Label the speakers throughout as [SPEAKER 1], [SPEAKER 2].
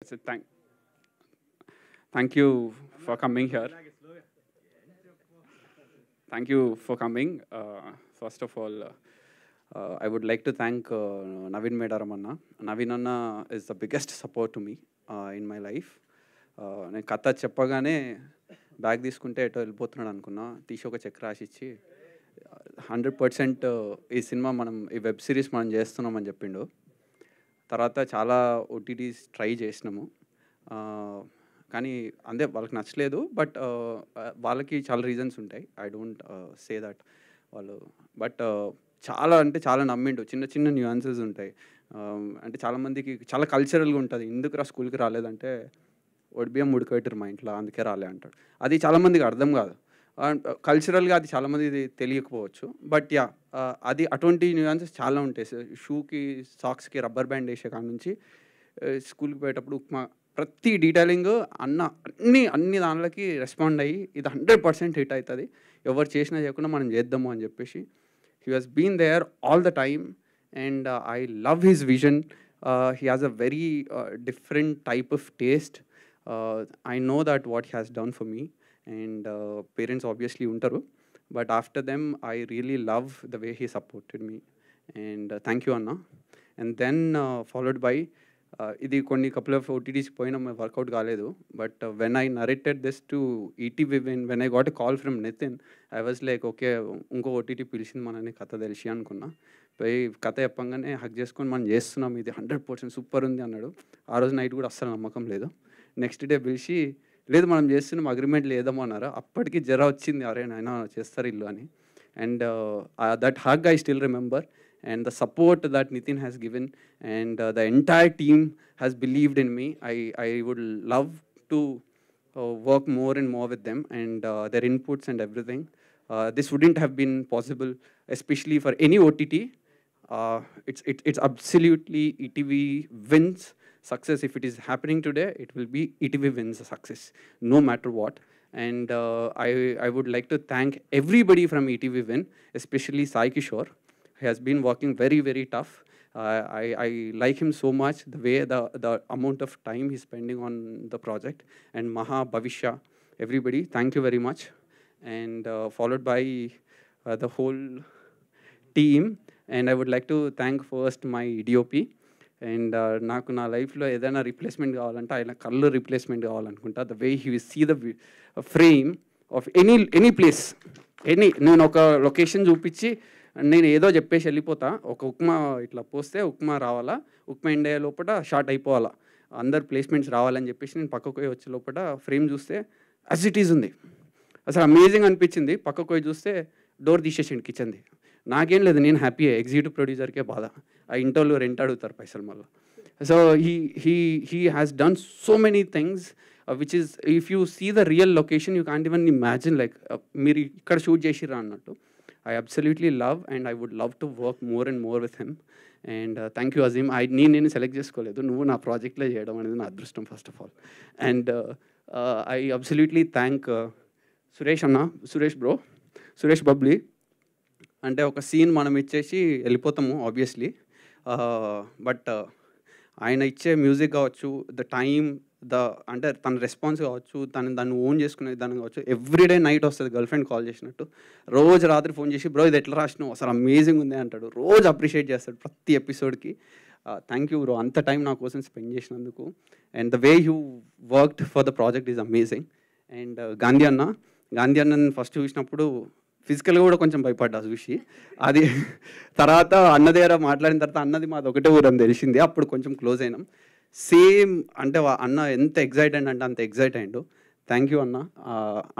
[SPEAKER 1] So thank you for coming here. Thank you for coming. First of all, I would like to thank Naveen Medaram Anna. Naveen Anna is the biggest support to me in my life. నేను కథ చెప్పగానే bag తీసుకుంటే ఎటో వెళ్ళిపోతున్నాడు అనుకున్నా, తీసి ఒక check రాసిచ్చి 100% ఈ సినిమా ఈ వెబ్ సిరీస్ మనం చేస్తున్నామని చెప్పిండు. తర్వాత చాలా ఓటీటీస్ ట్రై చేసినాము, కానీ అంతే వాళ్ళకి నచ్చలేదు. బట్ వాళ్ళకి చాలా రీజన్స్ ఉంటాయి, ఐ డోంట్ సే దట్ వాళ్ళు. బట్ చాలా అంటే చాలా నమ్మిండు. చిన్న చిన్న న్యూయాన్సెస్ ఉంటాయి. అంటే చాలామందికి చాలా కల్చరల్గా ఉంటుంది. ఎందుకు స్కూల్కి రాలేదంటే బియ్యం ఉడకబెట్టారు మా ఇంట్లో, అందుకే రాలే అంటాడు. అది చాలామందికి అర్థం కాదు. కల్చరల్గా అది చాలామంది తెలియకపోవచ్చు. బట్ యా, అది అటువంటి న్యూయాన్సెస్ చాలా ఉంటాయి. షూకి సాక్స్కి రబ్బర్ బ్యాండ్ వేసే కాడ నుంచి స్కూల్కి పోయేటప్పుడు ఉప్మా, ప్రతి డీటెయిలింగ్ అన్ని దానిలోకి రెస్పాండ్ అయ్యి ఇది 100% హిట్ అవుతుంది, ఎవరు చేసినా చేయకుండా మనం చేద్దాము అని చెప్పేసి he has been there all the time. And I love his vision. He has a very different type of taste. I know that what he has done for me, and parents obviously untaru, but after them I really love the way he supported me, and thank you Anna. And then followed by idi konni couple of OTTs poyina workout kaledu, but when I narrated this to ETV, when I got a call from Nitin, I was like, okay, unko OTT pilchindi manani katha telisi anukunna. పోయి కథ చెప్పంగానే హక్ చేసుకొని మనం చేస్తున్నాం, ఇది 100% super ఉంది అన్నాడు. ఆ రోజు నైట్ కూడా అస్సలు నమ్మకం లేదు. నెక్స్ట్ డే పిలిచి, లేదు మనం చేస్తున్నాం, అగ్రిమెంట్ లేదేమో అన్నారు. అప్పటికి జర వచ్చింది, అరే నాయన చేస్తారు ఇల్లు అని. And that hug I still remember, and the support that Nitin has given, and the entire team has believed in me. I would love to work more and more with them, and their inputs and everything. This wouldn't have been possible, especially for any OTT. It's absolutely ETV wins success. If it is happening today, it will be ETV wins success, no matter what. And I would like to thank everybody from ETV Win, especially Sai Kishore. He has been working very, very tough. I like him so much, the way the amount of time he's spending on the project. And Maha, Bhavishya, everybody, thank you very much. And followed by the whole team. And I would like to thank first my DOP. And నాకు నా లైఫ్లో ఏదైనా replacement కావాలంటే ఆయన కళ్ళు replacement కావాలనుకుంటా. The way he will see the frame of any place, నేను ఒక లొకేషన్ చూపించి నేను ఏదో చెప్పేసి వెళ్ళిపోతా. ఒక ఉప్మా ఇట్లా పోస్తే ఉప్మా రావాలా, ఉప్మా ఎండే లోపల షార్ట్ అయిపోవాలా, అందరు ప్లేస్మెంట్స్ రావాలని చెప్పేసి నేను పక్కకు పోయి వచ్చే లోపల ఫ్రేమ్ చూస్తే యాజ్ ఇట్ ఈజ్ ఉంది. అసలు అమేజింగ్ అనిపించింది. పక్కకు పోయి చూస్తే డోర్ తీసేసిండు కిచెన్ది. నాకేం లేదు, నేను హ్యాపీ. ఎగ్జిక్యూటివ్ ప్రొడ్యూసర్కే బాధ, ఆ ఇంటర్లో రెంట్ అడుగుతారు పైసలు మళ్ళీ. So he has done so many things which is, if you see the real location you can't even imagine, like మీరు ఇక్కడ షూట్ చేసిర్రా అన్నట్టు. I absolutely love, and I would love to work more and more with him. And thank you Azim. నేను select చేసుకోలేదు, నువ్వు నా ప్రాజెక్ట్లో చేయడం అనేది నా అదృష్టం first of all. And I absolutely thank Suresh అన్న, సురేష్ బబ్లీ. అంటే ఒక సీన్ మనం ఇచ్చేసి వెళ్ళిపోతాము ఆబ్వియస్లీ, బట్ ఆయన ఇచ్చే మ్యూజిక్ కావచ్చు, ద టైమ్, అంటే తన రెస్పాన్స్ కావచ్చు, దాన్ని ఓన్ చేసుకునే విధానం కావచ్చు. ఎవ్రీడే నైట్ వస్తుంది గర్ల్ ఫ్రెండ్ కాల్ చేసినట్టు, రోజు రాత్రి ఫోన్ చేసి బ్రో ఇది ఎట్లా రాసినావు, అసలు అమేజింగ్ ఉంది అంటాడు. రోజు అప్రిషియేట్ చేస్తాడు ప్రతి ఎపిసోడ్కి. థ్యాంక్ యూ బ్రో, అంత టైం నా కోసం స్పెండ్ చేసినందుకు. And the way you worked for the project is amazing. And Gandhi అన్నని ఫస్ట్ చూసినప్పుడు ఫిజికల్గా కూడా కొంచెం భయపడ్డా చూసి. అది తర్వాత అన్న దగ్గర మాట్లాడిన తర్వాత అన్నది మాది ఒకటే ఊరు అని తెలిసింది, అప్పుడు కొంచెం క్లోజ్ అయినాం. సేమ్ అంటే అన్న ఎంత ఎగ్జైటెడ్ అంటే అంత ఎగ్జైట్ అయ్యిండు. థ్యాంక్ యూ అన్న.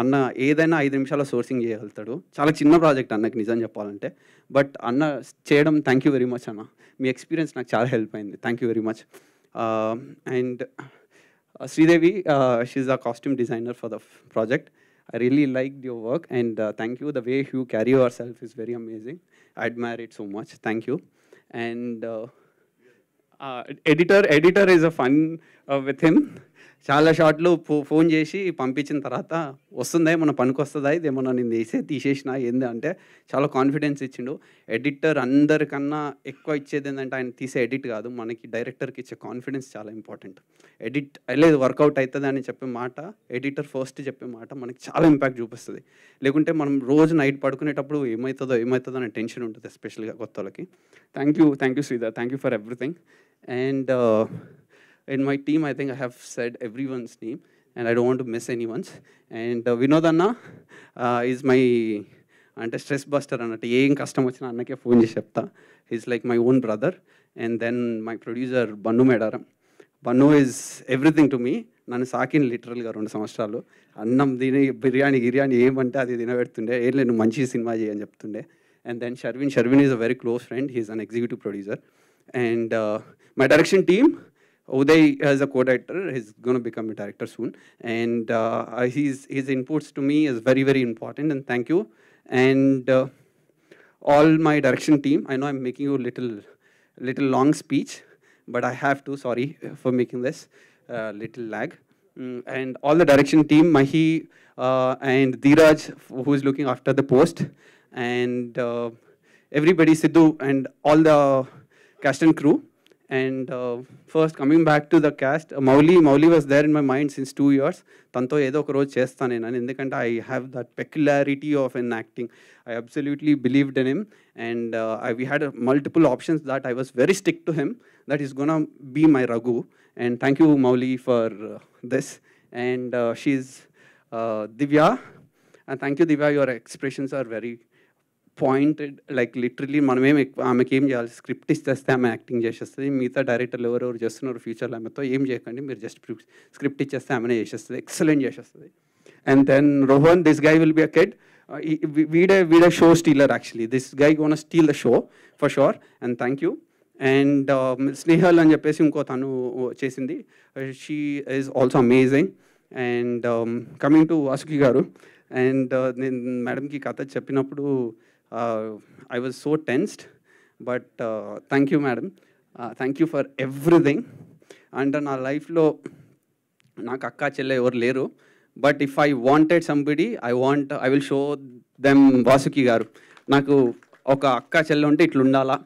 [SPEAKER 1] అన్న ఏదైనా 5 నిమిషాల్లో సోర్సింగ్ చేయగలుగుతాడు. చాలా చిన్న ప్రాజెక్ట్ అన్నకి నిజం చెప్పాలంటే, బట్ అన్న చేయడం థ్యాంక్ యూ వెరీ మచ్ అన్న. మీ ఎక్స్పీరియన్స్ నాకు చాలా హెల్ప్ అయింది, thank you very much. And Sridevi, she's a costume designer for the project. I really liked your work, and thank you. The way you carry yourself is very amazing. I admire it so much. Thank you. And editor is a fun with him. చాలా షార్ట్లు phone చేసి పంపించిన తర్వాత వస్తుందా ఏమన్నా పనికి వస్తుందా, ఇది ఏమన్నా నేను తీసేసిన ఏంది అంటే చాలా కాన్ఫిడెన్స్ ఇచ్చిండు. ఎడిటర్ అందరికన్నా ఎక్కువ ఇచ్చేది ఏంటంటే ఆయన తీసే ఎడిట్ కాదు, మనకి డైరెక్టర్కి ఇచ్చే కాన్ఫిడెన్స్ చాలా ఇంపార్టెంట్. ఎడిట్ లేదు వర్కౌట్ అవుతుంది అని చెప్పే మాట, ఎడిటర్ ఫస్ట్ చెప్పే మాట మనకి చాలా ఇంపాక్ట్ చూపిస్తుంది. లేకుంటే మనం రోజు నైట్ పడుకునేటప్పుడు ఏమవుతుందో అనే టెన్షన్ ఉంటుంది, ఎస్పెషల్గా కొత్త వాళ్ళకి. Thank you Sridhar, thank you for everything. And in my team, I think I have said everyone's name, and I don't want to miss anyone's. And Vinod Anna is my అంటే stress buster అన్నట్టు, ఏం కష్టం వచ్చినా అన్నకే phone చేసి చెప్తా. Is like my own brother. And then my producer Bannu Medaram. Bannu is everything to me. నన్ను సాకిన్ లిటరల్గా 2 సంవత్సరాలు. అన్నం తిని గిర్యానీ ఏమంటే అది తినబెడుతుండే, ఏం లేదు మంచి సినిమా చేయని చెప్తుండే. And then Sharvin is a very close friend, he's an executive producer. And my direction team, Uday as a co-director, he's going to become a director soon, and his inputs to me is very, very important, and thank you. And all my direction team, I know I'm making you a little long speech, but I have to, sorry for making this little lag. And all the direction team, Mahi and Dheeraj, who is looking after the post, and everybody, Sidhu, and all the cast and crew. And first coming back to the cast, Mowli was there in my mind since 2 years. Tanto ఏదో ఒక రోజు చేస్తాను నేను, ఎందుకంటే I have that peculiarity of an acting. I absolutely believed in him, and we had multiple options that I was very stick to him, that is gonna be my Raghu. And thank you Mowli for this. And she's Divya, and thank you Divya, your expressions are very pointed. Like literally మనమేం ఆమెకి ఏం చేయాలి, script ఇచ్చేస్తే ఆమె acting చేసేస్తుంది. మిగతా డైరెక్టర్లు ఎవరెవరు చేస్తున్నారు ఫ్యూచర్లో ఆమెతో ఏం చేయకండి, మీరు జస్ట్ స్క్రిప్ట్ ఇచ్చేస్తే ఆమెనే చేసేస్తుంది, ఎక్సలెంట్ చేసేస్తుంది. And then Rohan, this guy will be a kid. వీడే show stealer actually. This guy gonna steal the show for sure. And thank you. And Snehal అని చెప్పేసి ఇంకో తను చేసింది, she is also amazing. And coming to Vasuki garu, and నేను మేడంకి కథ చెప్పినప్పుడు I was so tensed, but thank you madam, thank you for everything. And నా లైఫ్లో నాకు అక్క చెల్లె ఎవరు లేరు, but if I wanted somebody I will show them Vasuki గారు. నాకు ఒక అక్క చెల్లె ఉంటే ఇట్లా ఉండాలా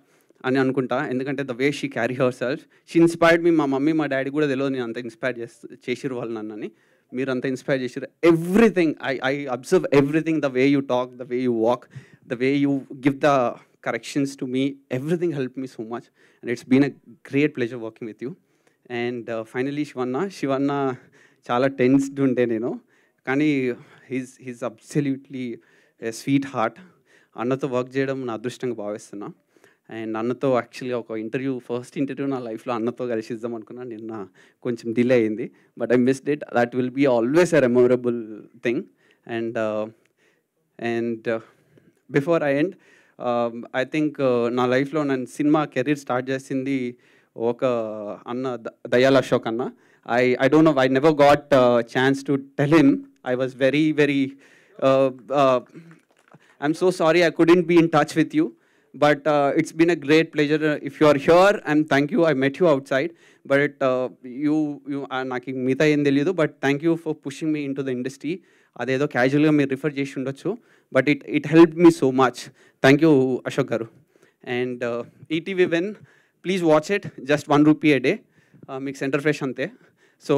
[SPEAKER 1] అని అనుకుంటా, ఎందుకంటే the way she carry her self, she inspired me. మా మమ్మీ మా డాడీ కూడా తెలియదు నేను అంత ఇన్స్పైర్ చేసిరు వాళ్ళు నన్నని. మీరు అంతా ఇన్స్పైర్ చేసారు. Everything I observe everything, the way you talk, the way you walk, the way you give the corrections to me, everything helped me so much, and it's been a great pleasure working with you. And finally Shivanna చాలా tensed ఉండే నేను, కానీ he's absolutely a sweet heart. అన్నతో work చేయడం నా అదృష్టంగా భావిస్తున్నా. And అన్నతో యాక్చువల్గా ఒక ఫస్ట్ ఇంటర్వ్యూ నా లైఫ్లో అన్నతో కలిసి ఇద్దాం అనుకున్నా, నిన్న కొంచెం డిలే అయింది, but I missed it. That will be always a memorable thing. And before I end, I think నా లైఫ్లో నేను సినిమా కెరీర్ స్టార్ట్ చేసింది ఒక అన్న, దయాల్ అశోక్ అన్న. I don't know, I never got a chance to tell him. I was very, very, I'm so sorry I couldn't be in touch with you, but it's been a great pleasure. If you are here, and thank you, I met you outside, but you నాకు మిగతా ఏం తెలియదు, but thank you for pushing me into the industry. అదేదో క్యాజువల్గా మీరు refer చేసి ఉండొచ్చు, but it help me so much. Thank you Ashok garu. And ETV when, please watch it, just ₹1 a day. మీకు సెంటర్ ఫ్రెష్ అంతే. సో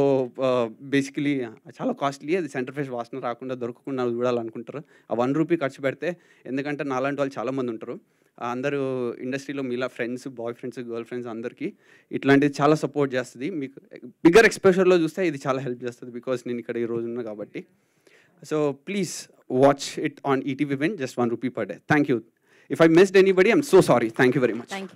[SPEAKER 1] బేసికలీ చాలా costly, అది Center Fresh వాసన రాకుండా దొరకకుండా చూడాలనుకుంటారు. ఆ ₹1 ఖర్చు పెడితే, ఎందుకంటే నాలాంటి వాళ్ళు చాలామంది ఉంటారు, అందరూ ఇండస్ట్రీలో మీలా friends, boy friends, girl friends అందరికీ ఇట్లాంటిది చాలా సపోర్ట్ చేస్తుంది. మీకు బిగ్గర్ ఎక్స్పోజర్లో చూస్తే ఇది చాలా హెల్ప్ చేస్తుంది, బికాస్ నేను ఇక్కడ ఈ రోజు ఉన్నా కాబట్టి. So please watch it on ETV Win, just ₹1 per day. Thank you. If I missed anybody, I'm so sorry. Thank you very much.
[SPEAKER 2] Thank you.